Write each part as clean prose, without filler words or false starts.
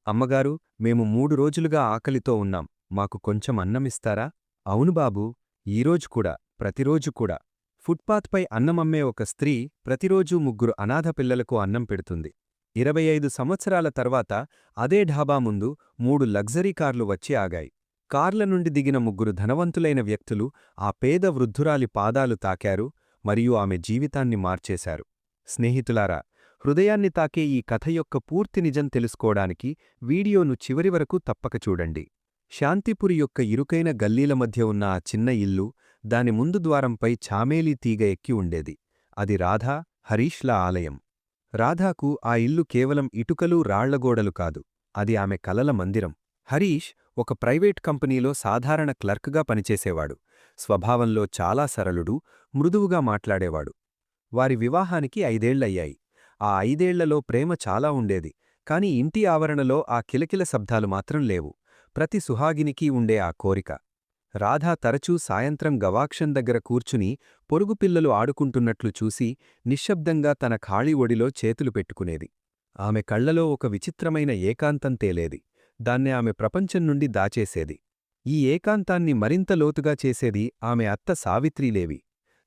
అమ్మగారు, మేము 3 రోజులుగా ఆకలితో ఉన్నాం. మాకు కొంచెం అన్నమిస్తారా? అవును బాబూ, ఈరోజు కూడా, ప్రతిరోజు కూడా. ఫుట్పాత్పై అన్నమమ్మే ఒక స్త్రీ ప్రతిరోజూ 3 అనాథ పిల్లలకు అన్నం పెడుతుంది. 25 సంవత్సరాల తర్వాత అదే ఢాబా ముందు 3 లగ్జరీ కార్లు వచ్చి ఆగాయి. కార్ల నుండి దిగిన 3 ధనవంతులైన వ్యక్తులు ఆ పేద వృద్ధురాలి పాదాలు తాకారు మరియు ఆమె జీవితాన్ని మార్చేశారు. స్నేహితులారా, హృదయాన్ని తాకే ఈ కథ యొక్క పూర్తి నిజం తెలుసుకోవడానికి వీడియోను చివరి వరకు తప్పక చూడండి. శాంతిపురి యొక్క ఇరుకైన గల్లీల మధ్య ఉన్న ఆ చిన్న ఇల్లు, దాని ముందు ద్వారంపై చామేలీ తీగ ఎక్కి ఉండేది. అది రాధా, హరీష్ల ఆలయం. రాధాకు ఆ ఇల్లు కేవలం ఇటుకలు రాళ్లగోడలు కాదు, అది ఆమె కలల మందిరం. హరీష్ ఒక ప్రైవేట్ కంపెనీలో సాధారణ క్లర్క్గా పనిచేసేవాడు. స్వభావంలో చాలా సరళుడు, మృదువుగా మాట్లాడేవాడు. వారి వివాహానికి 5 ఏళ్లయ్యాయి. ఆ 5 ఏళ్లలో ప్రేమ చాలా ఉండేది, కాని ఇంటి ఆవరణలో ఆ కిలకిల శబ్దాలు మాత్రం లేవు. ప్రతి సుహాగినికి ఉండే ఆ కోరిక. రాధ తరచూ సాయంత్రం గవాక్షం దగ్గర కూర్చుని పొరుగుపిల్లలు ఆడుకుంటున్నట్లు చూసి నిశ్శబ్దంగా తన ఖాళీ ఒడిలో చేతులు పెట్టుకునేది. ఆమె కళ్లలో ఒక విచిత్రమైన ఏకాంతం తేలేది. దాన్నే ఆమె ప్రపంచం నుండి దాచేసేది. ఈ ఏకాంతాన్ని మరింత లోతుగా చేసేది ఆమె అత్త సావిత్రీదేవి.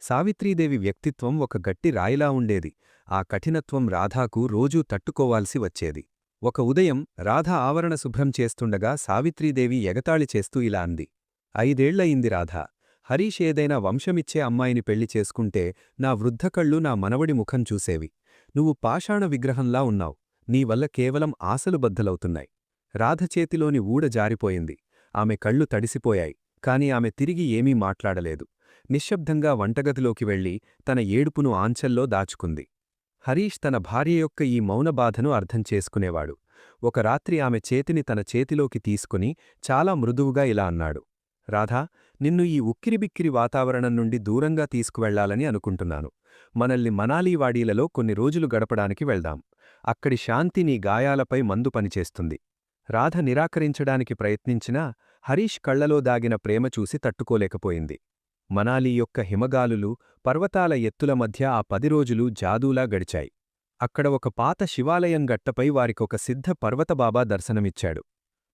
సావిత్రీదేవి వ్యక్తిత్వం ఒక గట్టి రాయిలా ఉండేది. ఆ కఠినత్వం రాధాకు రోజూ తట్టుకోవాల్సి వచ్చేది. ఒక ఉదయం రాధ ఆవరణ శుభ్రం చేస్తుండగా సావిత్రీదేవి ఎగతాళి చేస్తూ ఇలా అంది. 5 ఏళ్లయింది రాధా. హరీష్ ఏదైనా వంశమిచ్చే అమ్మాయిని పెళ్లి చేసుకుంటే నా వృద్ధకళ్ళు నా మనవడి ముఖం చూసేవి. నువ్వు పాషాణ విగ్రహంలా ఉన్నావు. నీవల్ల కేవలం ఆశలు బద్దలవుతున్నాయి. రాధ చేతిలోని ఊడ జారిపోయింది. ఆమె కళ్ళు తడిసిపోయాయి, కాని ఆమె తిరిగి ఏమీ మాట్లాడలేదు. నిశ్శబ్దంగా వంటగదిలోకి వెళ్లి తన ఏడుపును ఆంచల్లో దాచుకుంది. హరీష్ తన భార్య యొక్క ఈ మౌనబాధను అర్థం చేసుకునేవాడు. ఒక రాత్రి ఆమె చేతిని తన చేతిలోకి తీసుకుని చాలా మృదువుగా ఇలా అన్నాడు. రాధా, నిన్ను ఈ ఉక్కిరిబిక్కిరి వాతావరణం నుండి దూరంగా తీసుకువెళ్లాలని అనుకుంటున్నాను. మనల్ని మనాలీవాడీలలో కొన్ని రోజులు గడపడానికి వెళ్దాం. అక్కడి శాంతి నీ గాయాలపై మందు పనిచేస్తుంది. రాధ నిరాకరించడానికి ప్రయత్నించినా హరీష్ కళ్లలో దాగిన ప్రేమ చూసి తట్టుకోలేకపోయింది. మనాలీ యొక్క హిమగాలులు, పర్వతాల ఎత్తుల మధ్య ఆ 10 రోజులు జాదూలా గడిచాయి. అక్కడ ఒక పాత శివాలయం గట్టపై వారికొక సిద్ధ పర్వతబాబా దర్శనమిచ్చాడు.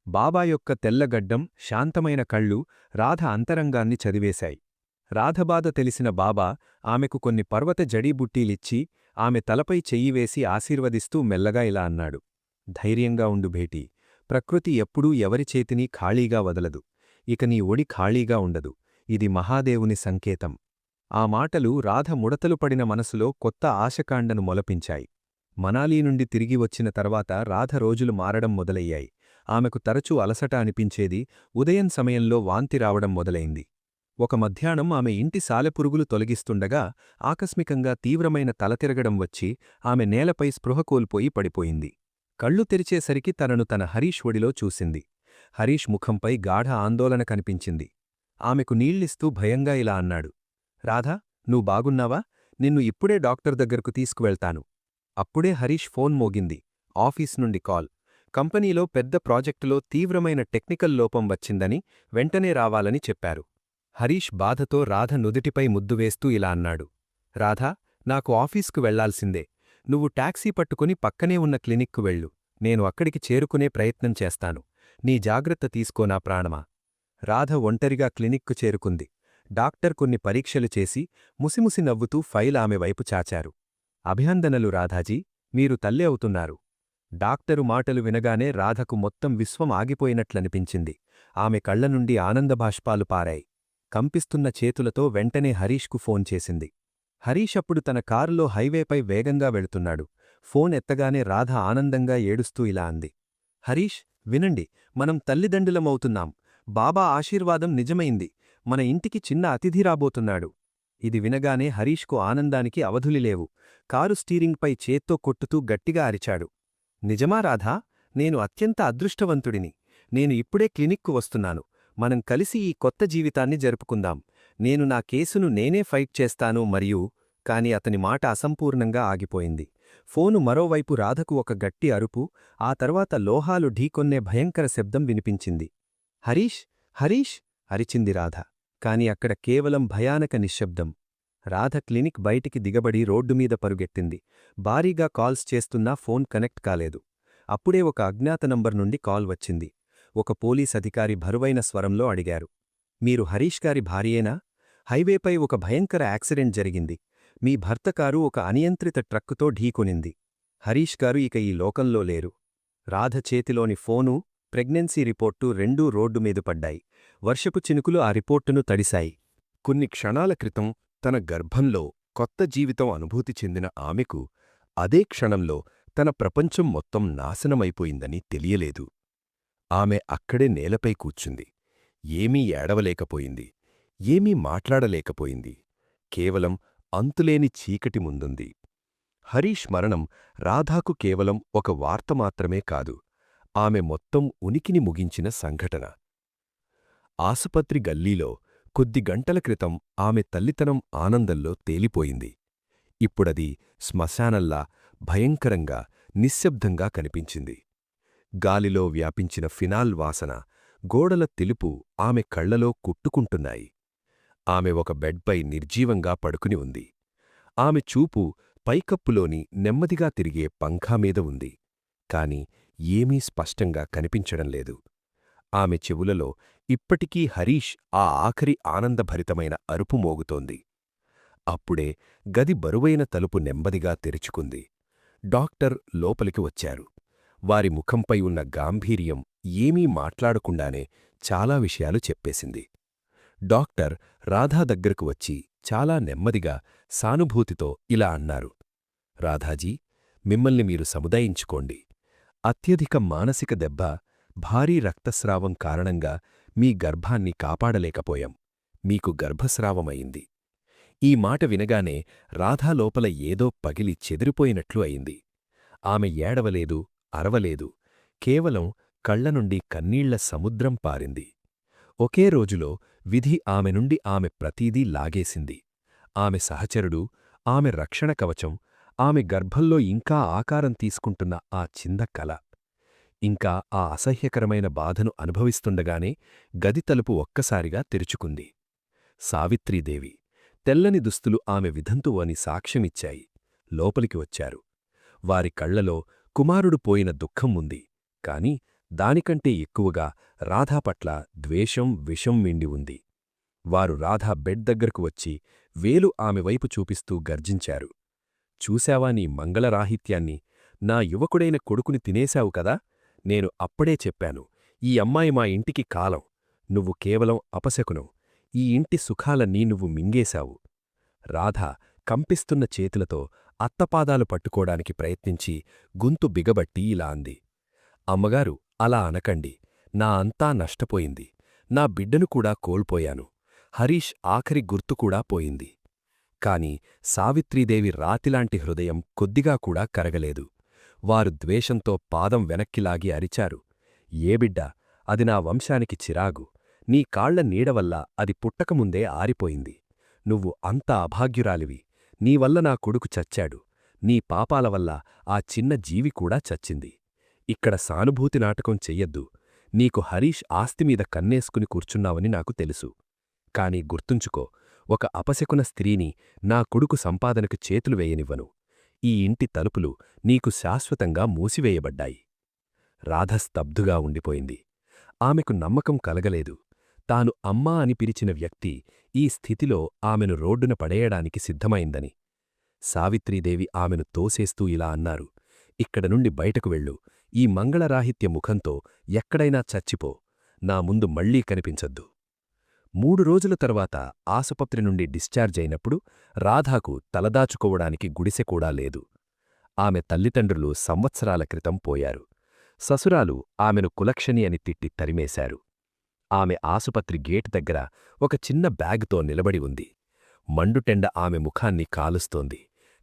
బాబా యొక్క తెల్లగడ్డం, శాంతమైన కళ్ళు రాధ అంతరంగాన్ని చదివేశాయి. రాధబాధ తెలిసిన బాబా ఆమెకు కొన్ని పర్వత జడీబుట్టీలిచ్చి ఆమె తలపై చెయ్యివేసి ఆశీర్వదిస్తూ మెల్లగా ఇలా అన్నాడు. ధైర్యంగా ఉండు భేటీ. ప్రకృతి ఎప్పుడూ ఎవరి చేతినీ ఖాళీగా వదలదు. ఇక నీ ఒడి ఖాళీగా ఉండదు. ఇది మహాదేవుని సంకేతం. ఆ మాటలు రాధ ముడతలు పడిన మనసులో కొత్త ఆశకాండను మొలపించాయి. మనాలీ నుండి తిరిగి వచ్చిన తర్వాత రాధ రోజులు మారడం మొదలయ్యాయి. ఆమెకు తరచూ అలసట అనిపించేది. ఉదయం సమయంలో వాంతి రావడం మొదలైంది. ఒక మధ్యాహ్నం ఆమె ఇంటి సాలెపురుగులు తొలగిస్తుండగా ఆకస్మికంగా తీవ్రమైన తలతిరగడం వచ్చి ఆమె నేలపై స్పృహ కోల్పోయి పడిపోయింది. కళ్ళు తెరిచేసరికి తనను తన హరీష్ ఒడిలో చూసింది. హరీష్ ముఖంపై గాఢ ఆందోళన కనిపించింది. ఆమెకు నీళ్ళిస్తూ భయంగా ఇలా అన్నాడు. రాధా, నువ్వు బాగున్నావా? నిన్ను ఇప్పుడే డాక్టర్ దగ్గరకు తీసుకువెళ్తాను. అప్పుడే హరీష్ ఫోన్ మోగింది. ఆఫీస్ నుండి కాల్. కంపెనీలో పెద్ద ప్రాజెక్టులో తీవ్రమైన టెక్నికల్ లోపం వచ్చిందని వెంటనే రావాలని చెప్పారు. హరీష్ బాధతో రాధ నుదిటిపై ముద్దు వేస్తూ ఇలా అన్నాడు. రాధా, నాకు ఆఫీస్కు వెళ్లాల్సిందే. నువ్వు టాక్సీ పట్టుకుని పక్కనే ఉన్న క్లినిక్కు వెళ్ళు. నేను అక్కడికి చేరుకునే ప్రయత్నం చేస్తాను. నీ జాగ్రత్త తీసుకోనా ప్రాణమా. రాధ ఒంటరిగా క్లినిక్కు చేరుకుంది. డాక్టర్ కొన్ని పరీక్షలు చేసి ముసిముసి నవ్వుతూ ఫైల్ ఆమె వైపు చాచారు. అభినందనలు రాధాజీ, మీరు తల్లి అవుతున్నారు. డాక్టరు మాటలు వినగానే రాధకు మొత్తం విశ్వం ఆగిపోయినట్లనిపించింది. ఆమె కళ్లనుండి ఆనందభాష్పాలు పారాయి. కంపిస్తున్న చేతులతో వెంటనే హరీష్కు ఫోన్ చేసింది. హరీష్ అప్పుడు తన కారులో హైవేపై వేగంగా వెళుతున్నాడు. ఫోన్ ఎత్తగానే రాధ ఆనందంగా ఏడుస్తూ ఇలా అంది. హరీష్, వినండి, మనం తల్లిదండ్రులమవుతున్నాం. బాబా ఆశీర్వాదం నిజమైంది. మన ఇంటికి చిన్న అతిథి రాబోతున్నాడు. ఇది వినగానే హరీష్కు ఆనందానికి అవధులిలేవు. కారు స్టీరింగ్పై చేత్తో కొట్టుతూ గట్టిగా అరిచాడు. నిజమా రాధా? నేను అత్యంత అదృష్టవంతుడిని. నేను ఇప్పుడే క్లినిక్కు వస్తున్నాను. మనం కలిసి ఈ కొత్త జీవితాన్ని జరుపుకుందాం. నేను నా కేసును నేనే ఫైట్ చేస్తాను మరియు కాని అతని మాట అసంపూర్ణంగా ఆగిపోయింది. ఫోను మరోవైపు రాధకు ఒక గట్టి అరుపు, ఆ తర్వాత లోహాలు ఢీకొన్నే భయంకర శబ్దం వినిపించింది. హరీష్, హరీష్ అరిచింది రాధ. కాని అక్కడ కేవలం భయానక నిశ్శబ్దం. రాధ క్లినిక్ బయటికి దిగబడి రోడ్డుమీద పరుగెత్తింది. భారీగా కాల్స్ చేస్తున్నా ఫోన్ కనెక్ట్ కాలేదు. అప్పుడే ఒక అజ్ఞాత నంబర్ నుండి కాల్ వచ్చింది. ఒక పోలీస్ అధికారి బరువైన స్వరంలో అడిగారు. మీరు హరీష్ గారి భార్యేనా? హైవేపై ఒక భయంకర యాక్సిడెంట్ జరిగింది. మీ భర్త కారు ఒక అనియంత్రిత ట్రక్కుతో ఢీకొనింది. హరీష్ గారు ఇక ఈ లోకంలో లేరు. రాధ చేతిలోని ఫోను, ప్రెగ్నెన్సీ రిపోర్టు రెండూ రోడ్డు మీద పడ్డాయి. వర్షపు చినుకులు ఆ రిపోర్టును తడిశాయి. కొన్ని క్షణాల క్రితం తన గర్భంలో కొత్త జీవితం అనుభూతి చెందిన ఆమెకు అదే క్షణంలో తన ప్రపంచం మొత్తం నాశనమైపోయిందని తెలియలేదు. ఆమె అక్కడే నేలపై కూర్చుంది. ఏమీ ఏడవలేకపోయింది. ఏమీ మాట్లాడలేకపోయింది. కేవలం అంతులేని చీకటి ముందుంది. హరీష్ మరణం రాధాకు కేవలం ఒక వార్త మాత్రమే కాదు, ఆమె మొత్తం ఉనికిని ముగించిన సంఘటన. ఆసుపత్రి గల్లీలో కొద్ది గంటల క్రితం ఆమె తల్లితనం ఆనందంలో తేలిపోయింది. ఇప్పుడది శ్మశానంలా భయంకరంగా, నిశ్శబ్దంగా కనిపించింది. గాలిలో వ్యాపించిన ఫినాల్ వాసన, గోడల తెలుపు ఆమె కళ్లలో కుట్టుకుంటున్నాయి. ఆమె ఒక బెడ్పై నిర్జీవంగా పడుకుని ఉంది. ఆమె చూపు పైకప్పులోని నెమ్మదిగా తిరిగే పంఖామీద ఉంది. కాని ఏమీ స్పష్టంగా కనిపించడం లేదు. ఆమె చెవులలో ఇప్పటికీ హరీష్ ఆ ఆఖరి ఆనందభరితమైన అరుపు మోగుతోంది. అప్పుడే గది బరువైన తలుపు నెమ్మదిగా తెరుచుకుంది. డాక్టర్ లోపలికి వచ్చారు. వారి ముఖంపై ఉన్న గాంభీర్యం ఏమీ మాట్లాడకుండానే చాలా విషయాలు చెప్పేసింది. డాక్టర్ రాధా దగ్గరకు వచ్చి చాలా నెమ్మదిగా, సానుభూతితో ఇలా అన్నారు. రాధాజీ, మిమ్మల్ని మీరు సముదాయించుకోండి. అత్యధిక మానసిక దెబ్బ, భారీ రక్తస్రావం కారణంగా మీ గర్భాన్ని కాపాడలేకపోయాం. మీకు గర్భస్రావమైంది. ఈ మాట వినగానే రాధా లోపల ఏదో పగిలి చెదిరిపోయినట్లు అయింది. ఆమె ఏడవలేదు, అరవలేదు. కేవలం కళ్లనుండి కన్నీళ్ల సముద్రం పారింది. ఒకే రోజులో విధి ఆమె నుండి ఆమె ప్రతీదీ లాగేసింది. ఆమె సహచరుడు, ఆమె రక్షణ కవచం, ఆమె గర్భంలో ఇంకా ఆకారం తీసుకుంటున్న ఆ చిన్న కల. ఇంకా ఆ అసహ్యకరమైన బాధను అనుభవిస్తుండగానే గది తలుపు ఒక్కసారిగా తెరుచుకుంది. సావిత్రీదేవి, తెల్లని దుస్తులు ఆమె విధంతువు అని సాక్ష్యమిచ్చాయి. లోపలికి వచ్చారు. వారి కళ్లలో కుమారుడు పోయిన దుఃఖం ఉంది. కాని దానికంటే ఎక్కువగా రాధాపట్ల ద్వేషం, విషం నిండి ఉంది. వారు రాధా బెడ్ దగ్గరకు వచ్చి వేలు ఆమె వైపు చూపిస్తూ గర్జించారు. చూశావా నీ మంగళరాహిత్యాన్ని? నా యువకుడైన కొడుకుని తినేశావు కదా? నేను అప్పుడే చెప్పాను, ఈ అమ్మాయి మా ఇంటికి కాలం. నువ్వు కేవలం అపశకునం. ఈ ఇంటి సుఖాలన్నీ నువ్వు మింగేశావు. రాధ కంపిస్తున్న చేతులతో అత్తపాదాలు పట్టుకోడానికి ప్రయత్నించి గొంతు బిగబట్టి ఇలా అంది. అమ్మగారు, అలా అనకండి. నా అంతా నష్టపోయింది. నా బిడ్డను కూడా కోల్పోయాను. హరీష్ ఆఖరి గుర్తుకూడా పోయింది. కాని సావిత్రీదేవి రాతిలాంటి హృదయం కొద్దిగా కూడా కరగలేదు. వారు ద్వేషంతో పాదం వెనక్కిలాగి అరిచారు. ఏ బిడ్డ, అది నా వంశానికి చిరాగు. నీ కాళ్ల నీడవల్ల అది పుట్టకముందే ఆరిపోయింది. నువ్వు అంత అభాగ్యురాలివి. నీవల్ల నా కొడుకు చచ్చాడు. నీ పాపాలవల్ల ఆ చిన్న జీవి కూడా చచ్చింది. ఇక్కడ సానుభూతి నాటకం చెయ్యొద్దు. నీకు హరీష్ ఆస్తిమీద కన్నేసుకుని కూర్చున్నావని నాకు తెలుసు. కాని గుర్తుంచుకో, ఒక అపశకున స్త్రీని నా కొడుకు సంపాదనకు చేతులు వేయనివ్వను. ఈ ఇంటి తలుపులు నీకు శాశ్వతంగా మూసివేయబడ్డాయి. రాధ స్తబ్దుగా ఉండిపోయింది. ఆమెకు నమ్మకం కలగలేదు. తాను అమ్మా అని పిలిచిన వ్యక్తి ఈ స్థితిలో ఆమెను రోడ్డున పడేయడానికి సిద్ధమైందని. సావిత్రీదేవి ఆమెను తోసేస్తూ ఇలా అన్నారు. ఇక్కడ నుండి బయటకు వెళ్ళు. ఈ మంగళరాహిత్య ముఖంతో ఎక్కడైనా చచ్చిపో. నా ముందు మళ్లీ కనిపించొద్దు. 3 రోజుల తర్వాత ఆసుపత్రి నుండి డిశ్చార్జ్ అయినప్పుడు రాధాకు తలదాచుకోవడానికి గుడిసెకూడా లేదు. ఆమె తల్లిదండ్రులు సంవత్సరాల క్రితం పోయారు. ససురాలు ఆమెను కులక్షణి అని తిట్టి తరిమేశారు. ఆమె ఆసుపత్రి గేటు దగ్గర ఒక చిన్న బ్యాగుతో నిలబడి ఉంది. మండుటెండ ఆమె ముఖాన్ని కాలుస్తోంది.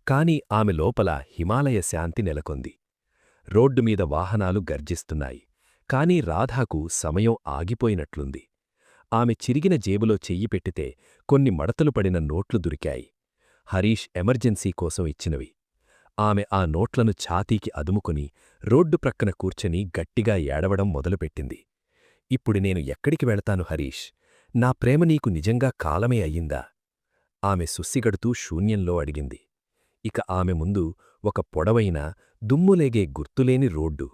కాని ఆమె లోపల హిమాలయ శాంతి నెలకొంది. రోడ్డుమీద వాహనాలు గర్జిస్తున్నాయి. కాని రాధాకు సమయం ఆగిపోయినట్లుంది. ఆమె చిరిగిన జేబులో చెయ్యి పెట్టితే కొన్ని మడతలు పడిన నోట్లు దొరికాయి. హరీష్ ఎమర్జెన్సీ కోసం ఇచ్చినవి. ఆమె ఆ నోట్లను ఛాతీకి అదుముకుని రోడ్డు ప్రక్కన కూర్చొని గట్టిగా ఏడవడం మొదలుపెట్టింది. ఇప్పుడు నేను ఎక్కడికి వెళతాను హరీష్? నా ప్రేమ నీకు నిజంగా కాలమే అయ్యిందా? ఆమె సుస్సిగడుతూ శూన్యంలో అడిగింది. ఇక ఆమె ముందు ఒక పొడవైన, దుమ్ములేగే గుర్తులేని రోడ్డు.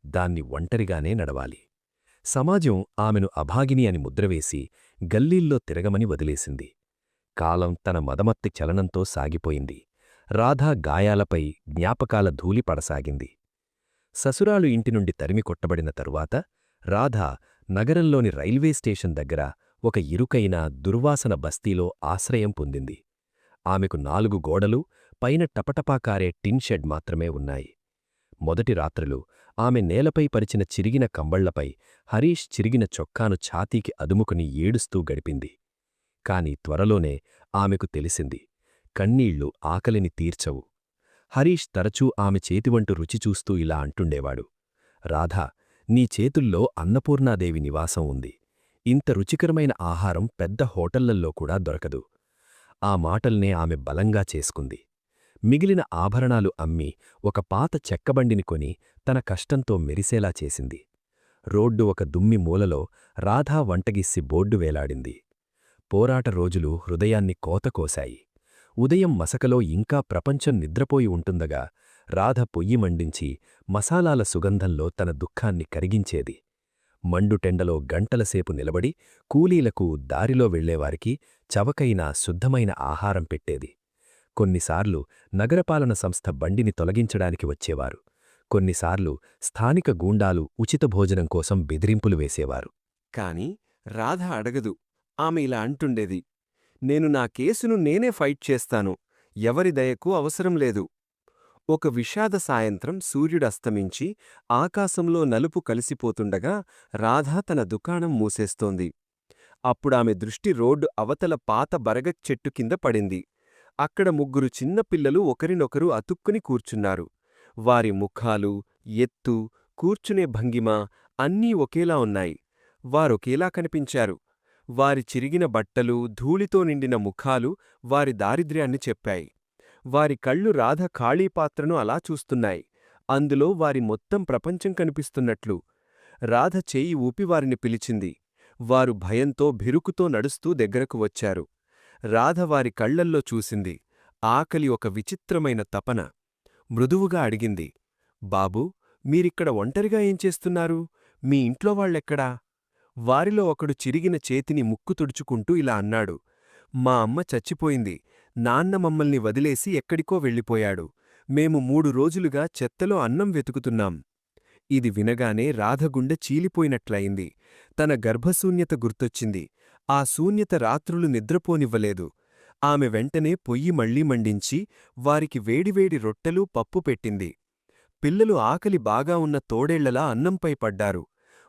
దాన్ని ఒంటరిగానే నడవాలి. సమాజం ఆమెను అభాగిని అని ముద్రవేసి గల్లీల్లో తిరగమని వదిలేసింది. కాలం తన మదమత్తి చలనంతో సాగిపోయింది. రాధ గాయాలపై జ్ఞాపకాల ధూళి పడసాగింది. ససురాలు ఇంటినుండి తరిమి కొట్టబడిన తరువాత రాధ నగరంలోని రైల్వే స్టేషన్ దగ్గర ఒక ఇరుకైన దుర్వాసన బస్తీలో ఆశ్రయం పొందింది. ఆమెకు 4 గోడలు, పైన టపటపాకారే టిన్ షెడ్ మాత్రమే ఉన్నాయి. మొదటి రాత్రులు ఆమె నేలపై పరిచిన చిరిగిన కంబళ్లపై హరీష్ చిరిగిన చొక్కాను ఛాతీకి అదుముకుని ఏడుస్తూ గడిపింది. కాని త్వరలోనే ఆమెకు తెలిసింది, కన్నీళ్లు ఆకలిని తీర్చవు. హరీష్ తరచూ ఆమె చేతివంటు రుచిచూస్తూ ఇలా అంటుండేవాడు, రాధా, నీ చేతుల్లో అన్నపూర్ణాదేవి నివాసం ఉంది. ఇంత రుచికరమైన ఆహారం పెద్ద హోటళ్లల్లో కూడా దొరకదు. ఆ మాటల్నే ఆమె బలంగా చేసుకుంది. మిగిలిన ఆభరణాలు అమ్మి ఒక పాత చెక్కబండిని కొని తన కష్టంతో మెరిసేలా చేసింది. రోడ్డు ఒక దుమ్మి మూలలో రాధా వంటగిస్సి బోర్డు వేలాడింది. పోరాట రోజులు హృదయాన్ని కోతకోశాయి. ఉదయం మసకలో ఇంకా ప్రపంచం నిద్రపోయి ఉంటుందగా రాధ పొయ్యి మండించి మసాలాల సుగంధంలో తన దుఃఖాన్ని కరిగించేది. మండుటెండలో గంటలసేపు నిలబడి కూలీలకు, దారిలో వెళ్లేవారికి చవకైన శుద్ధమైన ఆహారం పెట్టేది. కొన్నిసార్లు నగరపాలన సంస్థ బండిని తొలగించడానికి వచ్చేవారు. కొన్నిసార్లు స్థానిక గూండాలు ఉచిత భోజనం కోసం బెదిరింపులు వేసేవారు. కాని రాధ అడగదు. ఆమె ఇలా అంటుండేది, నేను నా కేసును నేనే ఫైట్ చేస్తాను. ఎవరి దయకు అవసరం లేదు. ఒక విషాద సాయంత్రం సూర్యుడస్తమించి ఆకాశంలో నలుపు కలిసిపోతుండగా రాధ తన దుకాణం మూసేస్తోంది. అప్పుడామె దృష్టి రోడ్డు అవతల పాత బరగ చెట్టు కింద పడింది. అక్కడ 3 చిన్నపిల్లలు ఒకరినొకరు అతుక్కుని కూర్చున్నారు. వారి ముఖాలు, ఎత్తు, కూర్చునే భంగిమ అన్నీ ఒకేలా ఉన్నాయి. వారొకేలా కనిపించారు. వారి చిరిగిన బట్టలు, ధూళితో నిండిన ముఖాలు వారి దారిద్ర్యాన్ని చెప్పాయి. వారి కళ్ళు రాధ ఖాళీపాత్రను అలా చూస్తున్నాయి. అందులో వారి మొత్తం ప్రపంచం కనిపిస్తున్నట్లు. రాధ చేయి ఊపి వారిని పిలిచింది. వారు భయంతో భిరుకుతో నడుస్తూ దగ్గరకు వచ్చారు. రాధ వారి కళ్లల్లో చూసింది ఆకలి ఒక విచిత్రమైన తపన. మృదువుగా అడిగింది, బాబూ, మీరిక్కడ ఒంటరిగా ఏం చేస్తున్నారు? మీ ఇంట్లో వాళ్ళెక్కడా? వారిలో ఒకడు చిరిగిన చేతిని ముక్కు తుడుచుకుంటూ ఇలా అన్నాడు, మా అమ్మ చచ్చిపోయింది. నాన్న మమ్మల్ని వదిలేసి ఎక్కడికో వెళ్ళిపోయాడు. మేము 3 రోజులుగా చెత్తలో అన్నం వెతుకుతున్నాం. ఇది వినగానే రాధ గుండె చీలిపోయినట్లయింది. తన గర్భశూన్యత గుర్తొచ్చింది. ఆ శూన్యత రాత్రులు నిద్రపోనివ్వలేదు. ఆమె వెంటనే పొయ్యి మళ్లీ మండించి వారికి వేడివేడి రొట్టెలు, పప్పు పెట్టింది. పిల్లలు ఆకలి బాగా ఉన్న తోడేళ్లలా అన్నంపై పడ్డారు.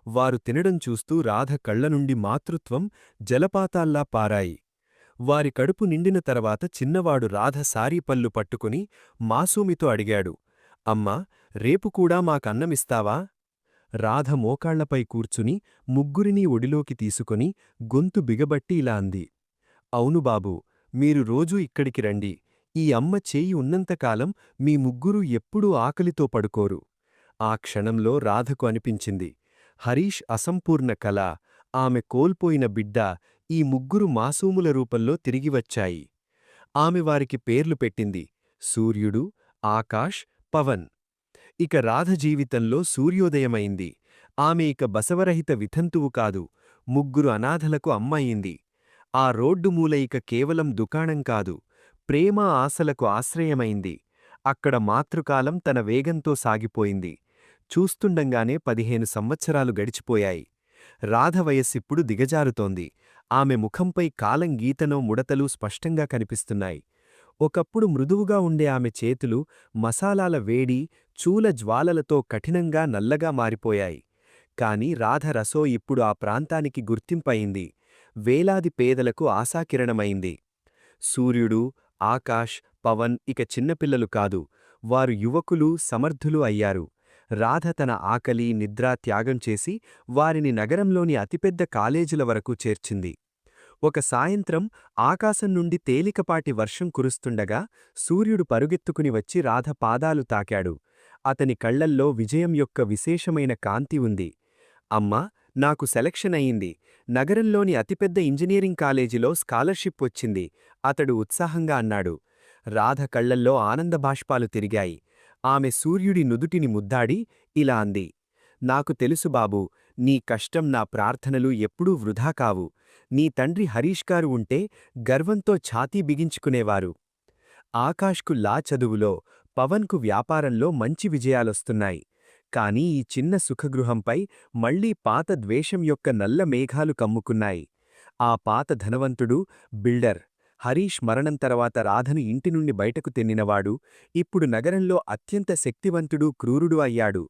వారు తినడం చూస్తూ రాధ కళ్లనుండి మాతృత్వం జలపాతాల్లా పారాయి. వారి కడుపు నిండిన తర్వాత చిన్నవాడు రాధ సారీపల్లు పట్టుకుని మాసూమితో అడిగాడు, అమ్మా, రేపు కూడా మాకన్నమిస్తావా? రాధ మోకాళ్లపై కూర్చుని ముగ్గురినీ ఒడిలోకి తీసుకొని గొంతు బిగబట్టి ఇలా అంది, అవును బాబూ, మీరు రోజూ ఇక్కడికి రండి. ఈ అమ్మ చేయి ఉన్నంతకాలం మీ ముగ్గురూ ఎప్పుడూ ఆకలితో పడుకోరు. ఆ క్షణంలో రాధకు అనిపించింది, హరీష్ అసంపూర్ణ కళ, ఆమె కోల్పోయిన బిడ్డ ఈ ముగ్గురు మాసూముల రూపంలో తిరిగివచ్చాయి. ఆమె వారికి పేర్లు పెట్టింది, సూర్యుడు, ఆకాష్, పవన్. ఇక రాధ జీవితంలో సూర్యోదయమైంది. ఆమె ఇక బసవరహిత వితంతువు కాదు, ముగ్గురు అనాథలకు అమ్మయింది. ఆ రోడ్డు మూల ఇక కేవలం దుకాణం కాదు, ప్రేమ ఆశలకు ఆశ్రయమైంది. అక్కడ మాతృకాలం తన వేగంతో సాగిపోయింది. చూస్తుండంగానే 15 సంవత్సరాలు గడిచిపోయాయి. రాధ వయస్సిప్పుడు దిగజారుతోంది. ఆమె ముఖంపై కాలం గీతనో ముడతలు స్పష్టంగా కనిపిస్తున్నాయి. ఒకప్పుడు మృదువుగా ఉండే ఆమె చేతులు మసాలాల వేడి, చూల జ్వాలలతో కఠినంగా నల్లగా మారిపోయాయి. కాని రాధ రసో ఇప్పుడు ఆ ప్రాంతానికి గుర్తింపయింది. వేలాది పేదలకు ఆశాకిరణమైంది. సూర్యుడు, ఆకాష్, పవన్ ఇక చిన్నపిల్లలు కాదు, వారు యువకులు, సమర్థులు అయ్యారు. రాధ తన ఆకలి, నిద్ర త్యాగం చేసి వారిని నగరంలోని అతిపెద్ద కాలేజీల వరకు చేర్చింది. ఒక సాయంత్రం ఆకాశం నుండి తేలికపాటి వర్షం కురుస్తుండగా సూర్యుడు పరుగెత్తుకుని వచ్చి రాధ పాదాలు తాకాడు. అతని కళ్లల్లో విజయం యొక్క విశేషమైన కాంతి ఉంది. అమ్మా, నాకు సెలక్షన్ అయింది. నగరంలోని అతిపెద్ద ఇంజనీరింగ్ కాలేజీలో స్కాలర్షిప్ వచ్చింది, అతడు ఉత్సాహంగా అన్నాడు. రాధ కళ్లల్లో ఆనందబాష్పాలు తిరిగాయి. ఆమె సూర్యుడి నుదుటిని ముద్దాడి ఇలా అంది, నాకు తెలుసు బాబూ, నీ కష్టం నా ప్రార్థనలు ఎప్పుడూ వృధా కావు. నీ తండ్రి హరీష్గారు ఉంటే గర్వంతో ఛాతీ బిగించుకునేవారు. ఆకాష్కు లా చదువులో, పవన్కు వ్యాపారంలో మంచి విజయాలొస్తున్నాయి. కాని ఈ చిన్న సుఖగృహంపై మళ్లీ పాత ద్వేషం యొక్క నల్ల మేఘాలు కమ్ముకున్నాయి. ఆ పాత ధనవంతుడు, బిల్డర్ హరీష్ మరణం తర్వాత రాధను ఇంటి నుండి బయటకు తెన్నినవాడు, ఇప్పుడు నగరంలో అత్యంత శక్తివంతుడు, క్రూరుడు అయ్యాడు.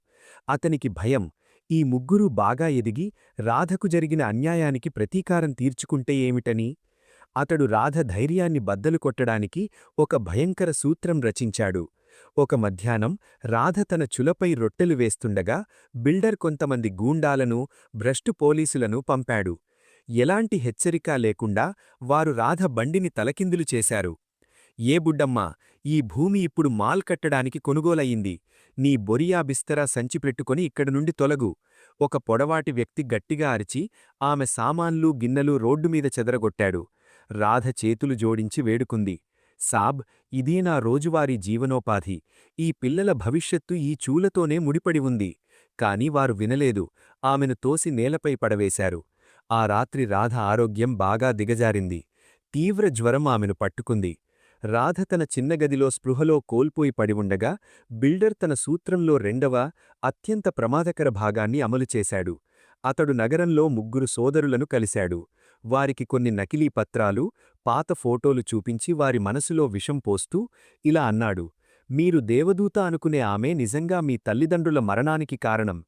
అతనికి భయం, ఈ ముగ్గురూ బాగా ఎదిగి రాధకు జరిగిన అన్యాయానికి ప్రతీకారం తీర్చుకుంటే ఏమిటని. అతడు రాధ ధైర్యాన్ని బద్దలు కొట్టడానికి ఒక భయంకర సూత్రం రచించాడు. ఒక మధ్యాహ్నం రాధ తన చులపై రొట్టెలు వేస్తుండగా బిల్డర్ కొంతమంది గూండాలను, భ్రష్టు పోలీసులను పంపాడు. ఎలాంటి హెచ్చరికా లేకుండా వారు రాధ బండిని తలకిందులు చేశారు. ఏ బుడ్డమ్మా, ఈ భూమి ఇప్పుడు మాల్ కట్టడానికి కొనుగోలయ్యింది. నీ బొరియా బిస్తరా సంచి పెట్టుకొని ఇక్కడి నుండి తొలగు. ఒక పొడవాటి వ్యక్తి గట్టిగా అరిచి ఆమె సామాన్లు, గిన్నెలు రోడ్డుమీద చెదరగొట్టాడు. రాధ చేతులు జోడించి వేడుకుంది. సాబ్, ఇదీ నా రోజువారీ జీవనోపాధి. ఈ పిల్లల భవిష్యత్తు ఈ చూలతోనే ముడిపడి ఉంది. కాని వారు వినలేదు. ఆమెను తోసి నేలపై పడవేశారు. ఆ రాత్రి రాధ ఆరోగ్యం బాగా దిగజారింది. తీవ్ర జ్వరం ఆమెను పట్టుకుంది. రాధ తన చిన్నగదిలో స్పృహలో కోల్పోయి పడి ఉండగా బిల్డర్ తన సూత్రంలో రెండవ, అత్యంత ప్రమాదకర భాగాన్ని అమలుచేశాడు. అతడు నగరంలో ముగ్గురు సోదరులను కలిశాడు. వారికి కొన్ని నకిలీ పత్రాలు, పాత ఫోటోలు చూపించి వారి మనసులో విషం పోస్తూ ఇలా అన్నాడు: మీరు దేవదూత అనుకునే ఆమె నిజంగా మీ తల్లిదండ్రుల మరణానికి కారణం.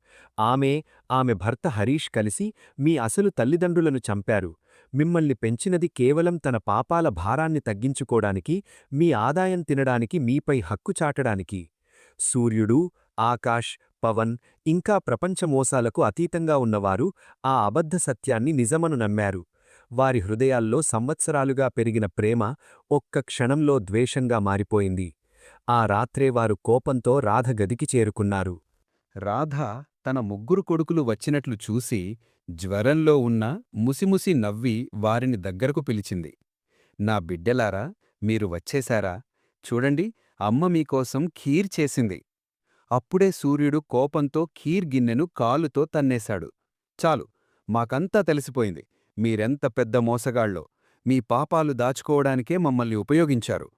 ఆమె భర్త హరీష్ కలిసి మీ అసలు తల్లిదండ్రులను చంపారు. మిమ్మల్ని పెంచినది కేవలం తన పాపాల భారాన్ని తగ్గించుకోడానికి, మీ ఆదాయం తినడానికి, మీపై హక్కు చాటడానికి. సూర్యుడు, ఆకాష్, పవన్ ఇంకా ప్రపంచ మోసాలకు అతీతంగా ఉన్నవారు ఆ అబద్ధ సత్యాన్ని నిజమను నమ్మారు. వారి హృదయాల్లో సంవత్సరాలుగా పెరిగిన ప్రేమ ఒక్క క్షణంలో ద్వేషంగా మారిపోయింది. ఆ రాత్రే వారు కోపంతో రాధ గదికి చేరుకున్నారు. రాధ తన ముగ్గురు కొడుకులు వచ్చినట్లు చూసి జ్వరంలో ఉన్న ముసిముసి నవ్వి వారిని దగ్గరకు పిలిచింది. నా బిడ్డలారా, మీరు వచ్చేశారా? చూడండి, అమ్మ మీకోసం ఖీర్ చేసింది. అప్పుడే సూర్యుడు కోపంతో ఖీర్ గిన్నెను కాలుతో తన్నేశాడు. చాలు, మాకంతా తెలిసిపోయింది. మీరెంత పెద్ద మోసగాళ్ళో. మీ పాపాలు దాచుకోవడానికే మమ్మల్ని ఉపయోగించారు.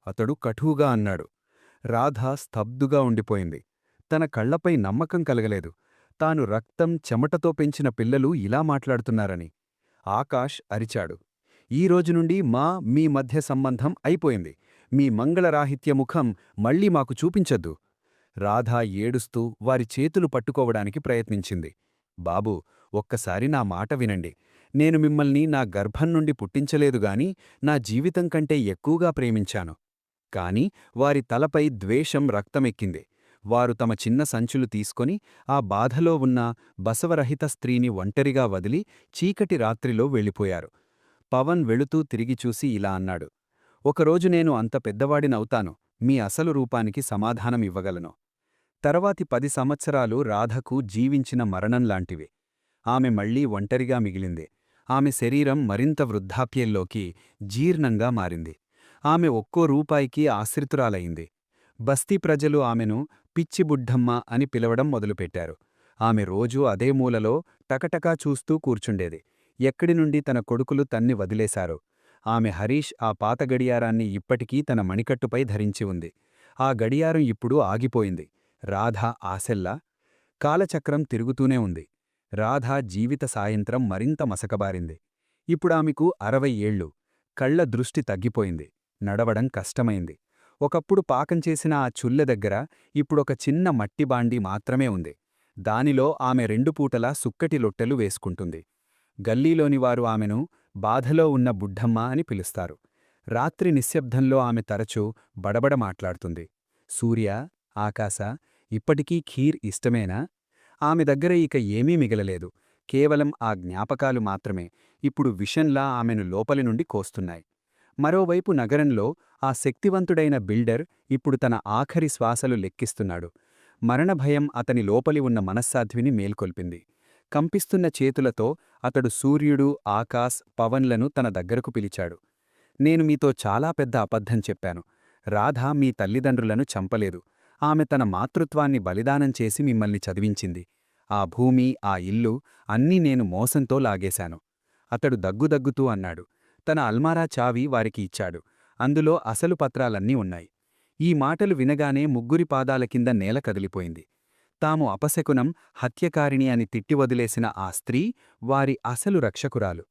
అతడు కఠువుగా అన్నాడు. రాధ స్తబ్దుగా ఉండిపోయింది. తన కళ్లపై నమ్మకం కలగలేదు. తాను రక్తం, చెమటతో పెంచిన పిల్లలు ఇలా మాట్లాడుతున్నారని. ఆకాష్ అరిచాడు. ఈ రోజు నుండి మీ మధ్య సంబంధం అయిపోయింది. మీ మంగళరాహిత్య ముఖం మళ్లీ మాకు చూపించద్దు. రాధ ఏడుస్తూ వారి చేతులు పట్టుకోవడానికి ప్రయత్నించింది. బాబూ, ఒక్కసారి నా మాట వినండి. నేను మిమ్మల్ని నా గర్భం నుండి పుట్టించలేదుగాని నా జీవితం కంటే ఎక్కువగా ప్రేమించాను. కాని వారి తలపై ద్వేషం రక్తమెక్కింది. వారు తమ చిన్న సంచులు తీసుకొని ఆ బాధలో ఉన్న బసవరహిత స్త్రీని ఒంటరిగా వదిలి చీకటి రాత్రిలో వెళ్ళిపోయారు. పవన్ వెళుతూ తిరిగి చూసి ఇలా అన్నాడు: ఒకరోజు నేను అంత పెద్దవాడినవుతాను. మీ అసలు రూపానికి సమాధానం ఇవ్వగలను. తర్వాతి 10 సంవత్సరాలు రాధకు జీవించిన మరణంలాంటివి. ఆమె మళ్లీ ఒంటరిగా మిగిలింది. ఆమె శరీరం మరింత వృద్ధాప్యంలోకి జీర్ణంగా మారింది. ఆమె ఒక్కో రూపాయికి ఆశ్రితురాలయింది. బస్తీ ప్రజలు ఆమెను పిచ్చిబుడ్డమ్మ అని పిలవడం మొదలుపెట్టారు. ఆమె రోజూ అదే మూలలో టకటకా చూస్తూ కూర్చుండేది. ఎక్కడి నుండి తన కొడుకులు తన్ని వదిలేశారో. ఆమె హరీష్ ఆ పాత గడియారాన్ని ఇప్పటికీ తన మణికట్టుపై ధరించి ఉంది. ఆ గడియారం ఇప్పుడు ఆగిపోయింది. రాధ ఆశల్లా. కాలచక్రం తిరుగుతూనే ఉంది. రాధ జీవిత సాయంత్రం మరింత మసకబారింది. ఇప్పుడామెకు 60 ఏళ్ళు. కళ్ల దృష్టి తగ్గిపోయింది. నడవడం కష్టమైంది. ఒకప్పుడు పాకం చేసిన ఆ చుల్లె దగ్గర ఇప్పుడొక చిన్న మట్టిబాండి మాత్రమే ఉంది. దానిలో ఆమె 2 పూటలా సుక్కటి లొట్టెలు వేసుకుంటుంది. గల్లీలోని వారు ఆమెను బాధలో ఉన్న బుడ్డమ్మ అని పిలుస్తారు. రాత్రి నిశ్శబ్దంలో ఆమె తరచూ బడబడ మాట్లాడుతుంది. సూర్య, ఆకాశ, ఇప్పటికీ ఖీర్ ఇష్టమేనా? ఆమె దగ్గర ఇక ఏమీ మిగలలేదు. కేవలం ఆ జ్ఞాపకాలు మాత్రమే ఇప్పుడు విషంలా ఆమెను లోపలి నుండి కోస్తున్నాయి. మరోవైపు నగరంలో ఆ శక్తివంతుడైన బిల్డర్ ఇప్పుడు తన ఆఖరి శ్వాసలు లెక్కిస్తున్నాడు. మరణభయం అతని లోపలి ఉన్న మనస్సాధ్విని మేల్కొల్పింది. కంపిస్తున్న చేతులతో అతడు సూర్యుడు, ఆకాశ్, పవన్లను తన దగ్గరకు పిలిచాడు. నేను మీతో చాలా పెద్ద అబద్ధం చెప్పాను. రాధ మీ తల్లిదండ్రులను చంపలేదు. ఆమె తన మాతృత్వాన్ని బలిదానం చేసి మిమ్మల్ని చదివించింది. ఆ భూమి, ఆ ఇల్లు అన్నీ నేను మోసంతో లాగేశాను. అతడు దగ్గుదగ్గుతూ అన్నాడు. తన అల్మారా చావి వారికి ఇచ్చాడు. అందులో అసలు పత్రాలన్నీ ఉన్నాయి. ఈ మాటలు వినగానే ముగ్గురి పాదాల కింద నేల కదిలిపోయింది. తాము అపశకునం, హత్యకారిణి అని తిట్టి వదిలేసిన ఆ స్త్రీ వారి అసలు రక్షకురాలు.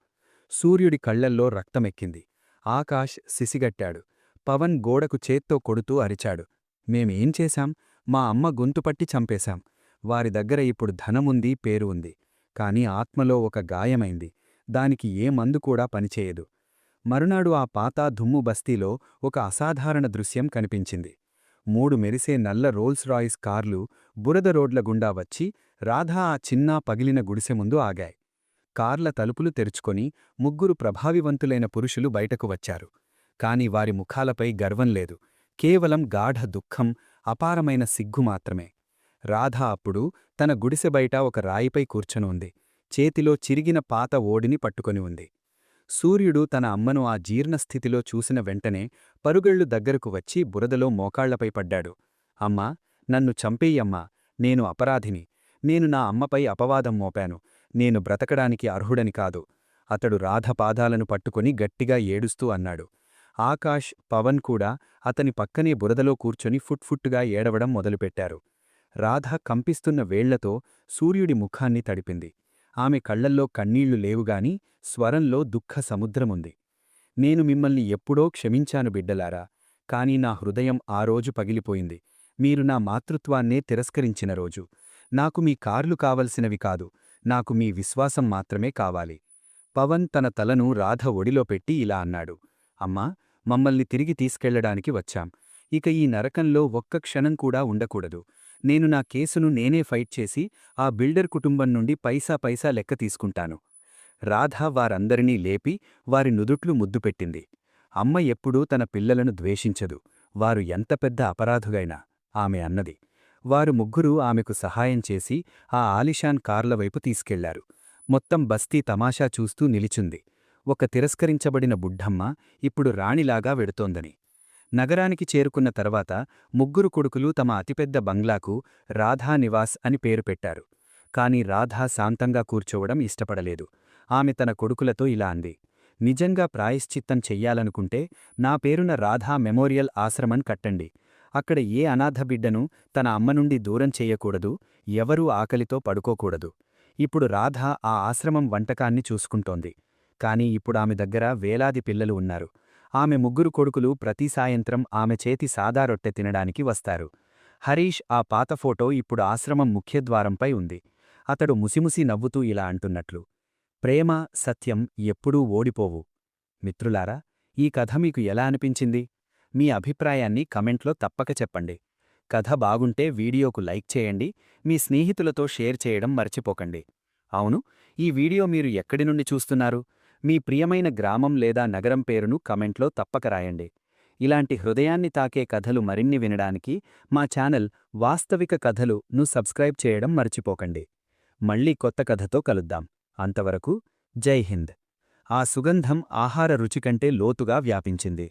సూర్యుడి కళ్లల్లో రక్తమెక్కింది. ఆకాష్ సిసిగట్టాడు. పవన్ గోడకు చేత్తో కొడుతూ అరిచాడు. మేమేం చేశాం? మా అమ్మ గొంతుపట్టి చంపేశాం. వారి దగ్గర ఇప్పుడు ధనముంది, పేరు ఉంది. కాని ఆత్మలో ఒక గాయమైంది. దానికి ఏ మందు కూడా పనిచేయదు. మరునాడు ఆ పాత దుమ్ము బస్తీలో ఒక అసాధారణ దృశ్యం కనిపించింది. 3 మెరిసే నల్ల రోల్స్ రాయిస్ కార్లు బురద రోడ్ల గుండా వచ్చి రాధా ఆ చిన్న పగిలిన గుడిసె ముందు ఆగాయి. కార్ల తలుపులు తెరుచుకొని 3 ప్రభావివంతులైన పురుషులు బయటకు వచ్చారు. కాని వారి ముఖాలపై గర్వం లేదు. కేవలం గాఢ దుఃఖం, అపారమైన సిగ్గు మాత్రమే. రాధ అప్పుడు తన గుడిసె బయట ఒక రాయిపై కూర్చొనుంది. చేతిలో చిరిగిన పాత ఓడిని పట్టుకొని ఉంది. సూర్యుడు తన అమ్మను ఆ జీర్ణస్థితిలో చూసిన వెంటనే పరుగళ్ళు దగ్గరకు వచ్చి బురదలో మోకాళ్లపై పడ్డాడు. అమ్మా, నన్ను చంపేయమ్మా, నేను అపరాధిని. నేను నా అమ్మపై అపవాదం మోపాను. నేను బ్రతకడానికి అర్హుడని కాదు. అతడు రాధ పాదాలను పట్టుకొని గట్టిగా ఏడుస్తూ అన్నాడు. ఆకాష్, పవన్ కూడా అతని పక్కనే బురదలో కూర్చొని ఫుట్ఫుట్టుగా ఏడవడం మొదలుపెట్టారు. రాధ కంపిస్తున్న వేళ్లతో సూర్యుడి ముఖాన్ని తడిపింది. ఆమె కళ్లల్లో కన్నీళ్లు లేవుగాని స్వరంలో దుఃఖ సముద్రముంది. నేను మిమ్మల్ని ఎప్పుడో క్షమించాను బిడ్డలారా, కాని నా హృదయం ఆ రోజు పగిలిపోయింది. మీరు నా మాతృత్వాన్నే తిరస్కరించిన రోజు. నాకు మీ కార్లు కావలసినవి కాదు, నాకు మీ విశ్వాసం మాత్రమే కావాలి. పవన్ తన తలను రాధ ఒడిలో పెట్టి ఇలా అన్నాడు. అమ్మా, మమ్మల్ని తిరిగి తీసుకెళ్లడానికి వచ్చాం. ఇక ఈ నరకంలో ఒక్క క్షణం కూడా ఉండకూడదు. నేను నా కేసును నేనే ఫైట్ చేసి ఆ బిల్డర్ కుటుంబం నుండి పైసా లెక్క తీసుకుంటాను. రాధ వారందరినీ లేపి వారి నుదుట్లు ముద్దుపెట్టింది. అమ్మ ఎప్పుడూ తన పిల్లలను ద్వేషించదు, వారు ఎంత పెద్ద అపరాధుగైనా, ఆమె అన్నది. వారు ముగ్గురూ ఆమెకు సహాయం చేసి ఆ ఆలిషాన్ కార్ల వైపు తీసుకెళ్లారు. మొత్తం బస్తీ తమాషా చూస్తూ నిలిచుంది. ఒక తిరస్కరించబడిన బుడ్డమ్మ ఇప్పుడు రాణిలాగా వెడుతోందని. నగరానికి చేరుకున్న తర్వాత ముగ్గురు కొడుకులు తమ అతిపెద్ద బంగ్లాకు రాధా నివాస్ అని పేరు పెట్టారు. కాని రాధా శాంతంగా కూర్చోవడం ఇష్టపడలేదు. ఆమె తన కొడుకులతో ఇలా అంది. నిజంగా ప్రాయశ్చిత్తం చెయ్యాలనుకుంటే నా పేరున రాధా మెమోరియల్ ఆశ్రమం కట్టండి. అక్కడ ఏ అనాథ బిడ్డను తన అమ్మ నుండి దూరం చెయ్యకూడదు, ఎవరూ ఆకలితో పడుకోకూడదు. ఇప్పుడు రాధ ఆ ఆశ్రమం వంటకాన్ని చూసుకుంటోంది. కాని ఇప్పుడామె దగ్గర వేలాది పిల్లలు ఉన్నారు. ఆమె ముగ్గురు కొడుకులు ప్రతి సాయంత్రం ఆమె చేతి సాదా రొట్టె తినడానికి వస్తారు. హరీష్ ఆ పాత ఫోటో ఇప్పుడు ఆశ్రమం ముఖ్యద్వారంపై ఉంది. అతడు ముసిముసి నవ్వుతూ ఇలా అంటున్నట్లు. ప్రేమ, సత్యం ఎప్పుడూ ఓడిపోవు. మిత్రులారా, ఈ కథ మీకు ఎలా అనిపించింది? మీ అభిప్రాయాన్ని కమెంట్లో తప్పక చెప్పండి. కథ బాగుంటే వీడియోకు లైక్ చేయండి, మీ స్నేహితులతో షేర్ చేయడం మర్చిపోకండి. అవును, ఈ వీడియో మీరు ఎక్కడి నుండి చూస్తున్నారు? మీ ప్రియమైన గ్రామం లేదా నగరం పేరును కమెంట్లో తప్పక రాయండి. ఇలాంటి హృదయాన్ని తాకే కథలు మరిన్ని వినడానికి మా ఛానల్ వాస్తవిక కథలును సబ్స్క్రైబ్ చేయడం మర్చిపోకండి. మళ్ళీ కొత్త కథతో కలుద్దాం. అంతవరకు జై హింద్. ఆ సుగంధం ఆహార రుచి కంటే లోతుగా వ్యాపించింది.